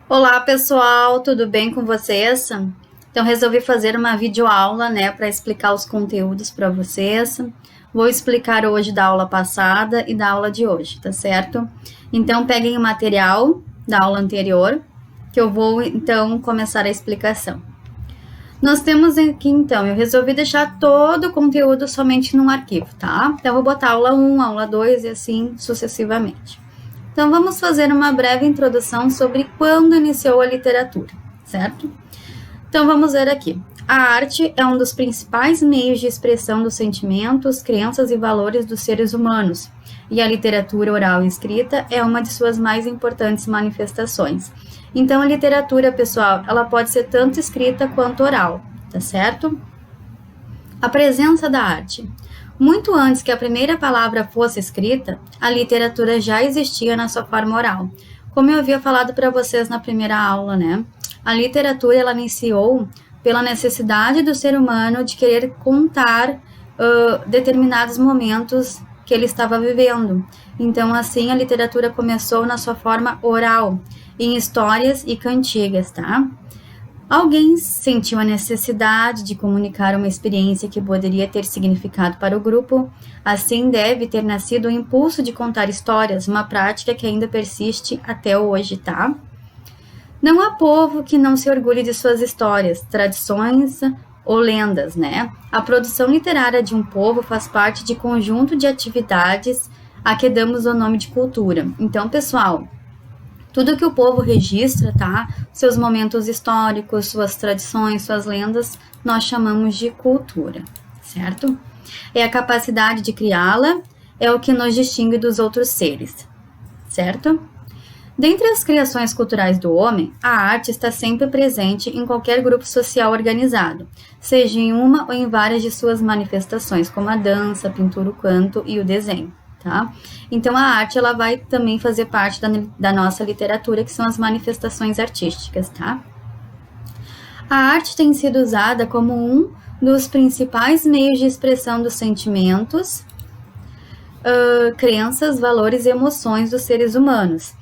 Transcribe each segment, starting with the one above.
Olá pessoal, tudo bem com vocês? Então resolvi fazer uma videoaula, né, para explicar os conteúdos para vocês. Vou explicar hoje da aula passada e da aula de hoje, tá certo? Então peguem o material da aula anterior, que eu vou então começar a explicação. Nós temos aqui então, eu resolvi deixar todo o conteúdo somente num arquivo, tá? Então eu vou botar aula 1, aula 2 e assim sucessivamente. Então, vamos fazer uma breve introdução sobre quando iniciou a literatura, certo? Então, vamos ver aqui. A arte é um dos principais meios de expressão dos sentimentos, crenças e valores dos seres humanos, e a literatura oral e escrita é uma de suas mais importantes manifestações. Então, a literatura, pessoal, ela pode ser tanto escrita quanto oral, tá certo? A presença da arte. Muito antes que a primeira palavra fosse escrita, a literatura já existia na sua forma oral. Como eu havia falado para vocês na primeira aula, né? A literatura ela iniciou pela necessidade do ser humano de querer contar determinados momentos que ele estava vivendo. Então, assim, a literatura começou na sua forma oral, em histórias e cantigas, tá? Alguém sentiu a necessidade de comunicar uma experiência que poderia ter significado para o grupo, assim deve ter nascido o impulso de contar histórias, uma prática que ainda persiste até hoje, tá? Não há povo que não se orgulhe de suas histórias, tradições ou lendas, né? A produção literária de um povo faz parte de conjunto de atividades a que damos o nome de cultura. Então, pessoal, tudo que o povo registra, tá? Seus momentos históricos, suas tradições, suas lendas, nós chamamos de cultura, certo? É a capacidade de criá-la, é o que nos distingue dos outros seres, certo? Dentre as criações culturais do homem, a arte está sempre presente em qualquer grupo social organizado, seja em uma ou em várias de suas manifestações, como a dança, a pintura, o canto e o desenho. Tá? Então, a arte ela vai também fazer parte da nossa literatura, que são as manifestações artísticas. Tá? A arte tem sido usada como um dos principais meios de expressão dos sentimentos, crenças, valores e emoções dos seres humanos,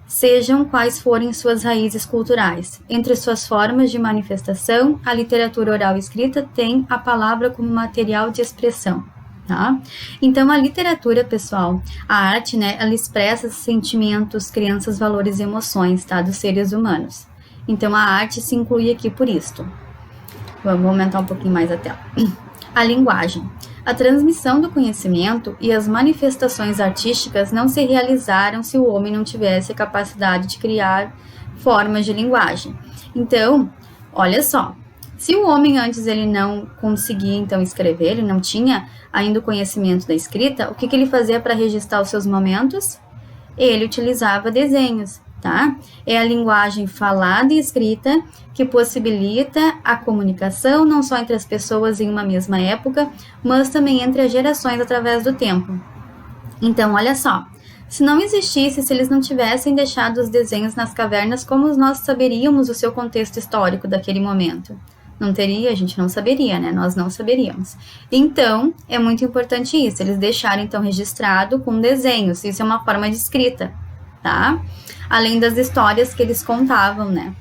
sejam quais forem suas raízes culturais. Entre suas formas de manifestação, a literatura oral e escrita tem a palavra como material de expressão. Tá? Então, a literatura, pessoal, a arte, né, ela expressa sentimentos, crenças, valores e emoções, tá, dos seres humanos. Então, a arte se inclui aqui por isto. Vamos aumentar um pouquinho mais a tela. A linguagem. A transmissão do conhecimento e as manifestações artísticas não se realizaram se o homem não tivesse a capacidade de criar formas de linguagem. Então, olha só, se o homem antes ele não conseguia então escrever, ele não tinha ainda o conhecimento da escrita, o que ele fazia para registrar os seus momentos? Ele utilizava desenhos, tá? É a linguagem falada e escrita que possibilita a comunicação não só entre as pessoas em uma mesma época, mas também entre as gerações através do tempo. Então, olha só, se não existisse, se eles não tivessem deixado os desenhos nas cavernas, como nós saberíamos o seu contexto histórico daquele momento? Não teria, a gente não saberia, né? Nós não saberíamos. Então, é muito importante isso, eles deixaram então registrado com desenhos, isso é uma forma de escrita, tá? Além das histórias que eles contavam, né?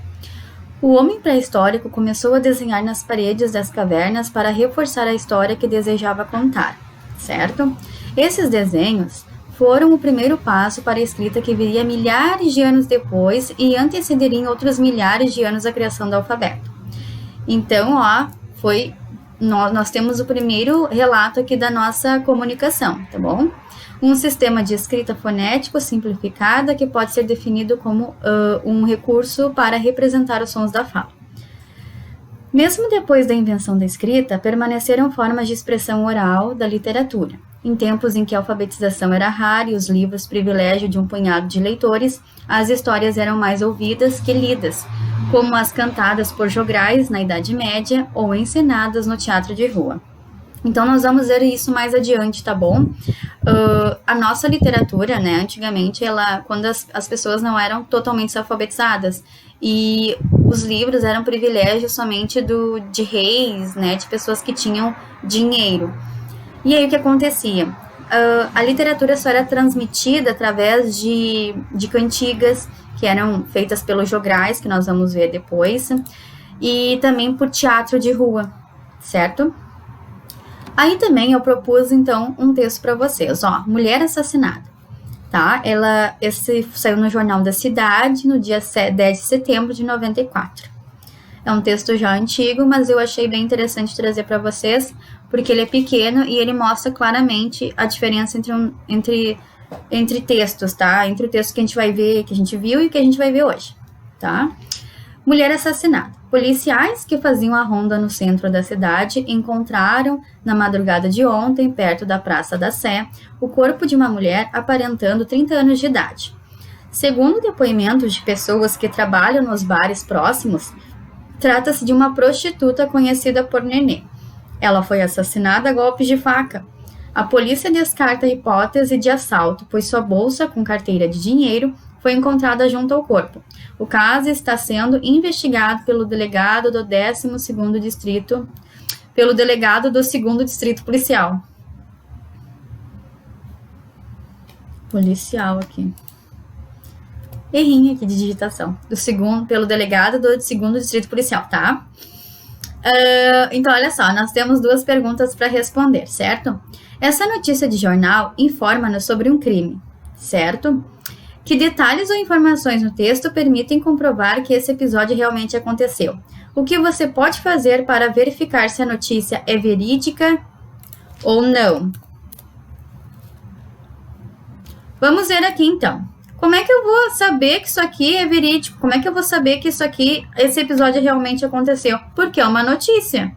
O homem pré-histórico começou a desenhar nas paredes das cavernas para reforçar a história que desejava contar, certo? Esses desenhos foram o primeiro passo para a escrita que viria milhares de anos depois e antecederia outros milhares de anos a criação do alfabeto. Então, ó, nós temos o primeiro relato aqui da nossa comunicação, tá bom? Um sistema de escrita fonético simplificada que pode ser definido como um recurso para representar os sons da fala. Mesmo depois da invenção da escrita, permaneceram formas de expressão oral da literatura. Em tempos em que a alfabetização era rara e os livros privilégio de um punhado de leitores, as histórias eram mais ouvidas que lidas, como as cantadas por jograis na Idade Média ou encenadas no teatro de rua. Então, nós vamos ver isso mais adiante, tá bom? A nossa literatura, né, antigamente, quando as pessoas não eram totalmente alfabetizadas, e os livros eram privilégio somente de reis, né, de pessoas que tinham dinheiro. E aí, o que acontecia? a literatura só era transmitida através de cantigas que eram feitas pelos jograis, que nós vamos ver depois, e também por teatro de rua, certo? Aí também eu propus, então, um texto para vocês, ó, Mulher Assassinada, tá? Esse saiu no Jornal da Cidade, no dia 10 de setembro de 94. É um texto já antigo, mas eu achei bem interessante trazer para vocês, porque ele é pequeno e ele mostra claramente a diferença entre textos, tá? Entre o texto que a gente vai ver, que a gente viu e que a gente vai ver hoje, tá? Mulher assassinada. Policiais que faziam a ronda no centro da cidade encontraram, na madrugada de ontem, perto da Praça da Sé, o corpo de uma mulher aparentando 30 anos de idade. Segundo depoimentos de pessoas que trabalham nos bares próximos, trata-se de uma prostituta conhecida por Nenê. Ela foi assassinada a golpes de faca. A polícia descarta a hipótese de assalto, pois sua bolsa com carteira de dinheiro foi encontrada junto ao corpo. O caso está sendo investigado pelo delegado do 12º Distrito, pelo delegado do 2º Distrito Policial. Policial aqui. Errinho aqui de digitação. Pelo delegado do 2º Distrito Policial, tá? Então, olha só, nós temos 2 perguntas para responder, certo? Essa notícia de jornal informa-nos sobre um crime, certo? Que detalhes ou informações no texto permitem comprovar que esse episódio realmente aconteceu? O que você pode fazer para verificar se a notícia é verídica ou não? Vamos ver aqui, então. Como é que eu vou saber que isso aqui é verídico? Como é que eu vou saber que esse episódio realmente aconteceu? Porque é uma notícia,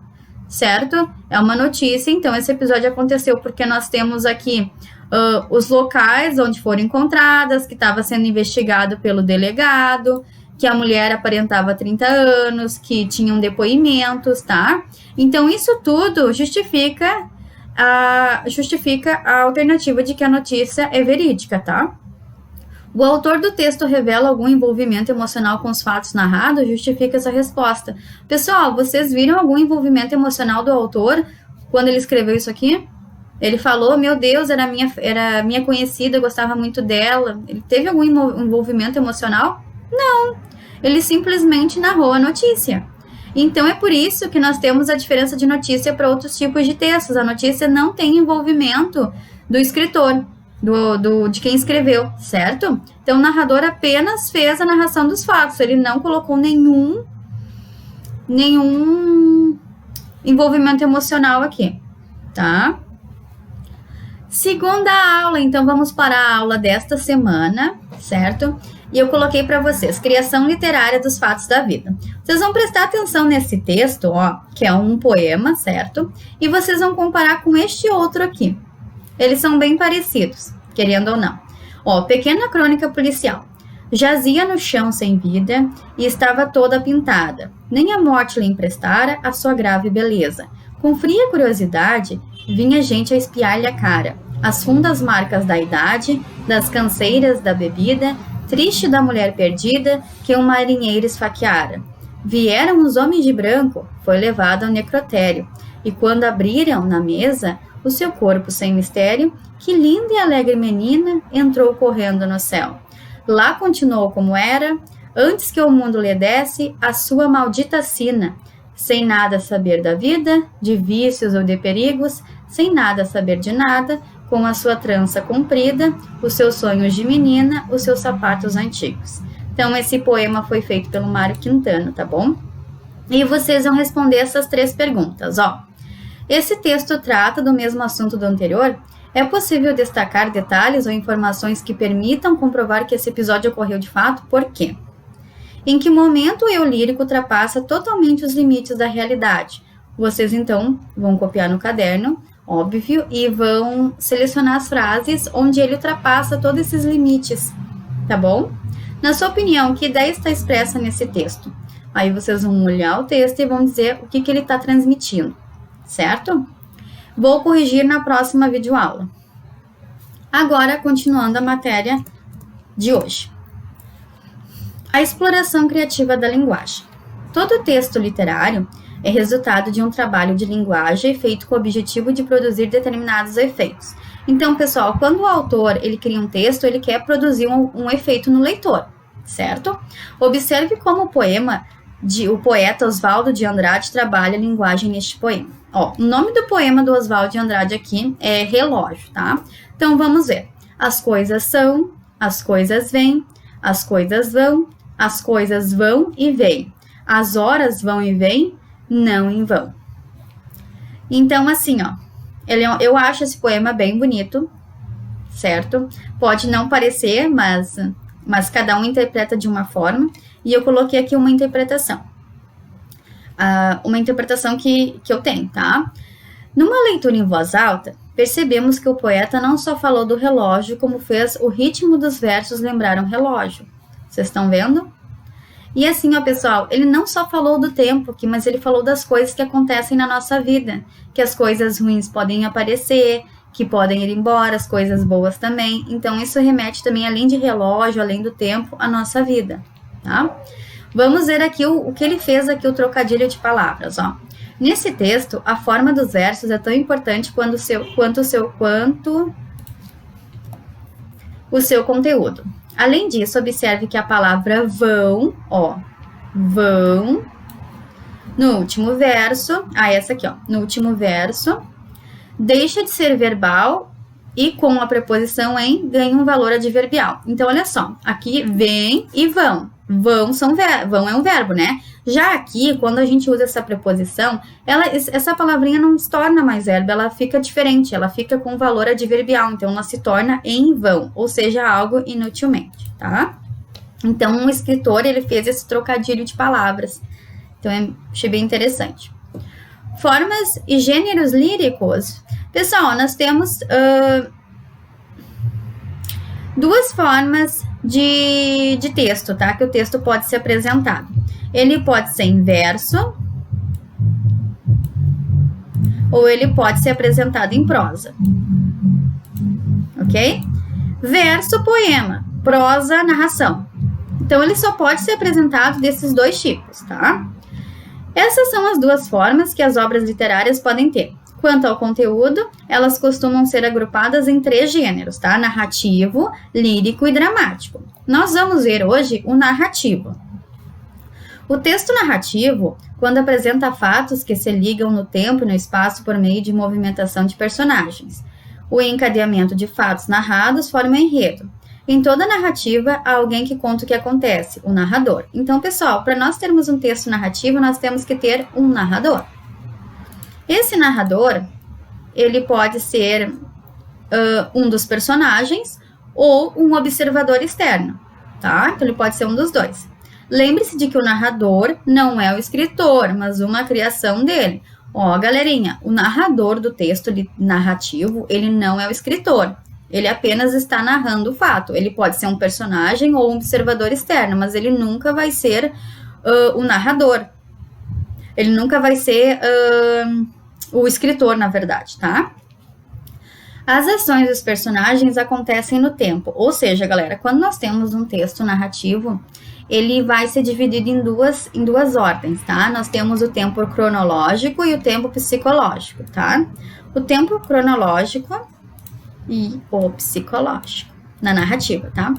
certo? É uma notícia, então esse episódio aconteceu porque nós temos aqui os locais onde foram encontradas, que estava sendo investigado pelo delegado, que a mulher aparentava 30 anos, que tinham depoimentos, tá? Então, isso tudo justifica a alternativa de que a notícia é verídica, tá? O autor do texto revela algum envolvimento emocional com os fatos narrados? Justifica essa resposta. Pessoal, vocês viram algum envolvimento emocional do autor quando ele escreveu isso aqui? Ele falou, meu Deus, era minha conhecida, eu gostava muito dela. Ele teve algum envolvimento emocional? Não. Ele simplesmente narrou a notícia. Então, é por isso que nós temos a diferença de notícia para outros tipos de textos. A notícia não tem envolvimento do escritor, de quem escreveu, certo? Então, o narrador apenas fez a narração dos fatos. Ele não colocou nenhum envolvimento emocional aqui, tá? Segunda aula, então vamos para a aula desta semana, certo? E eu coloquei para vocês, criação literária dos fatos da vida. Vocês vão prestar atenção nesse texto, ó, que é um poema, certo? E vocês vão comparar com este outro aqui. Eles são bem parecidos, querendo ou não. Ó, pequena crônica policial. Jazia no chão sem vida e estava toda pintada. Nem a morte lhe emprestara a sua grave beleza. Com fria curiosidade, vinha gente a espiar-lhe a cara. As fundas marcas da idade, das canseiras da bebida, triste da mulher perdida que um marinheiro esfaqueara. Vieram os homens de branco, foi levado ao necrotério. E quando abriram na mesa o seu corpo sem mistério, que linda e alegre menina entrou correndo no céu. Lá continuou como era, antes que o mundo lhe desse a sua maldita sina, sem nada saber da vida, de vícios ou de perigos, sem nada saber de nada, com a sua trança comprida, os seus sonhos de menina, os seus sapatos antigos. Então, esse poema foi feito pelo Mário Quintana, tá bom? E vocês vão responder essas 3 perguntas, ó. Esse texto trata do mesmo assunto do anterior? É possível destacar detalhes ou informações que permitam comprovar que esse episódio ocorreu de fato? Por quê? Em que momento o eu lírico ultrapassa totalmente os limites da realidade? Vocês, então, vão copiar no caderno, óbvio, e vão selecionar as frases onde ele ultrapassa todos esses limites, tá bom? Na sua opinião, que ideia está expressa nesse texto? Aí vocês vão olhar o texto e vão dizer o que ele está transmitindo, certo? Vou corrigir na próxima videoaula. Agora, continuando a matéria de hoje. A exploração criativa da linguagem. Todo texto literário É resultado de um trabalho de linguagem feito com o objetivo de produzir determinados efeitos. Então, pessoal, quando o autor ele cria um texto, ele quer produzir um efeito no leitor, certo? Observe como o poeta Oswaldo de Andrade trabalha a linguagem neste poema. Ó, o nome do poema do Oswaldo de Andrade aqui é Relógio, tá? Então, vamos ver. As coisas são, as coisas vêm, as coisas vão e vêm. As horas vão e vêm, não em vão. Então, assim, ó, eu acho esse poema bem bonito, certo? Pode não parecer, mas cada um interpreta de uma forma. E eu coloquei aqui uma interpretação. Uma interpretação que eu tenho, tá? Numa leitura em voz alta, percebemos que o poeta não só falou do relógio, como fez o ritmo dos versos lembrar um relógio. Vocês estão vendo? E assim, ó, pessoal, ele não só falou do tempo, mas ele falou das coisas que acontecem na nossa vida, que as coisas ruins podem aparecer, que podem ir embora, as coisas boas também. Então, isso remete também, além de relógio, além do tempo, à nossa vida, tá? Vamos ver aqui o que ele fez aqui, o trocadilho de palavras, ó. Nesse texto, a forma dos versos é tão importante quanto o seu conteúdo. Além disso, observe que a palavra vão, ó, vão, no último verso, essa aqui, ó, no último verso, deixa de ser verbal e com a preposição em ganha um valor adverbial. Então, olha só, aqui vem e vão. Vão é um verbo, né? Já aqui, quando a gente usa essa preposição, essa palavrinha não se torna mais verbo, ela fica diferente, ela fica com valor adverbial, então ela se torna em vão, ou seja, algo inutilmente, tá? Então, o escritor, ele fez esse trocadilho de palavras, então achei bem interessante. Formas e gêneros líricos. Pessoal, nós temos duas formas de texto, tá? Que o texto pode ser apresentado. Ele pode ser em verso ou ele pode ser apresentado em prosa, ok? Verso, poema, prosa, narração. Então, ele só pode ser apresentado desses dois tipos, tá? Essas são as duas formas que as obras literárias podem ter. Quanto ao conteúdo, elas costumam ser agrupadas em 3 gêneros, tá? Narrativo, lírico e dramático. Nós vamos ver hoje o narrativo. O texto narrativo, quando apresenta fatos que se ligam no tempo e no espaço por meio de movimentação de personagens. O encadeamento de fatos narrados forma enredo. Em toda narrativa, há alguém que conta o que acontece, o narrador. Então, pessoal, para nós termos um texto narrativo, nós temos que ter um narrador. Esse narrador, ele pode ser um dos personagens ou um observador externo, tá? Então, ele pode ser um dos dois. Lembre-se de que o narrador não é o escritor, mas uma criação dele. Ó, galerinha, o narrador do texto narrativo, ele não é o escritor. Ele apenas está narrando o fato. Ele pode ser um personagem ou um observador externo, mas ele nunca vai ser o narrador. Ele nunca vai ser o escritor, na verdade, tá? As ações dos personagens acontecem no tempo. Ou seja, galera, quando nós temos um texto narrativo, ele vai ser dividido em duas ordens, tá? Nós temos o tempo cronológico e o tempo psicológico, tá? O tempo cronológico e o psicológico na narrativa, tá?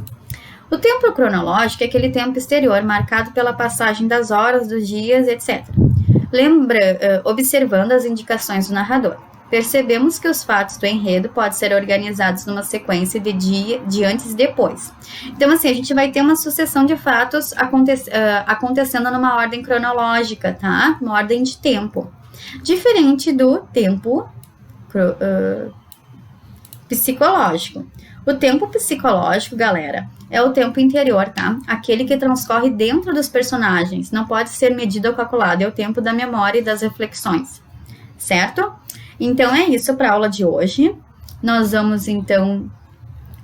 O tempo cronológico é aquele tempo exterior marcado pela passagem das horas, dos dias, etc. Observando as indicações do narrador, percebemos que os fatos do enredo podem ser organizados numa sequência de antes e depois. Então, assim, a gente vai ter uma sucessão de fatos acontecendo numa ordem cronológica, tá? Uma ordem de tempo. Diferente do tempo psicológico. O tempo psicológico, galera, é o tempo interior, tá? Aquele que transcorre dentro dos personagens. Não pode ser medido ou calculado. É o tempo da memória e das reflexões. Certo? Então, é isso para a aula de hoje. Nós vamos, então,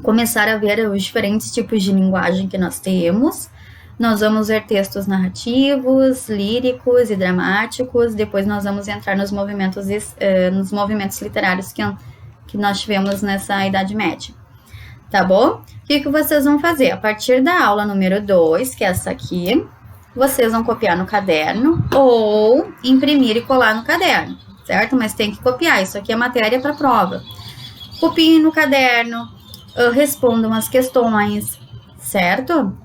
começar a ver os diferentes tipos de linguagem que nós temos. Nós vamos ver textos narrativos, líricos e dramáticos. Depois nós vamos entrar nos movimentos literários que nós tivemos nessa Idade Média. Tá bom? O que vocês vão fazer? A partir da aula número 2, que é essa aqui, vocês vão copiar no caderno ou imprimir e colar no caderno, certo? Mas tem que copiar, isso aqui é matéria para prova. Copiem no caderno, respondam as questões, certo?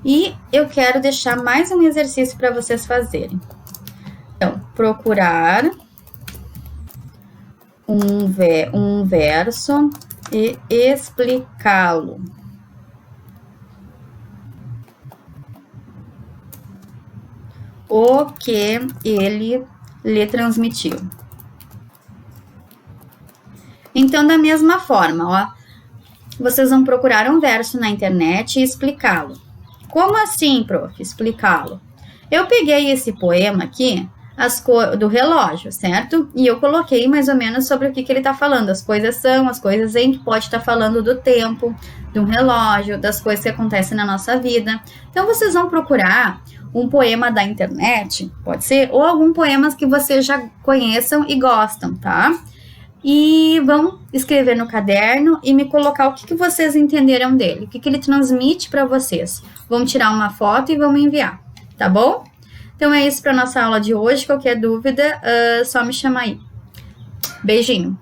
E eu quero deixar mais um exercício para vocês fazerem. Então, procurar um verso e explicá-lo. O que ele lhe transmitiu. Então, da mesma forma, ó, vocês vão procurar um verso na internet e explicá-lo. Como assim, prof? Explicá-lo? Eu peguei esse poema aqui, do relógio, certo? E eu coloquei mais ou menos sobre o que ele está falando. As coisas são, as coisas em, que pode estar falando do tempo, de um relógio, das coisas que acontecem na nossa vida. Então, vocês vão procurar um poema da internet, pode ser, ou algum poema que vocês já conheçam e gostam, tá? E vão escrever no caderno e me colocar o que vocês entenderam dele, o que ele transmite para vocês. Vamos tirar uma foto e vamos enviar, tá bom? Então é isso para nossa aula de hoje. Qualquer dúvida, só me chamar aí. Beijinho!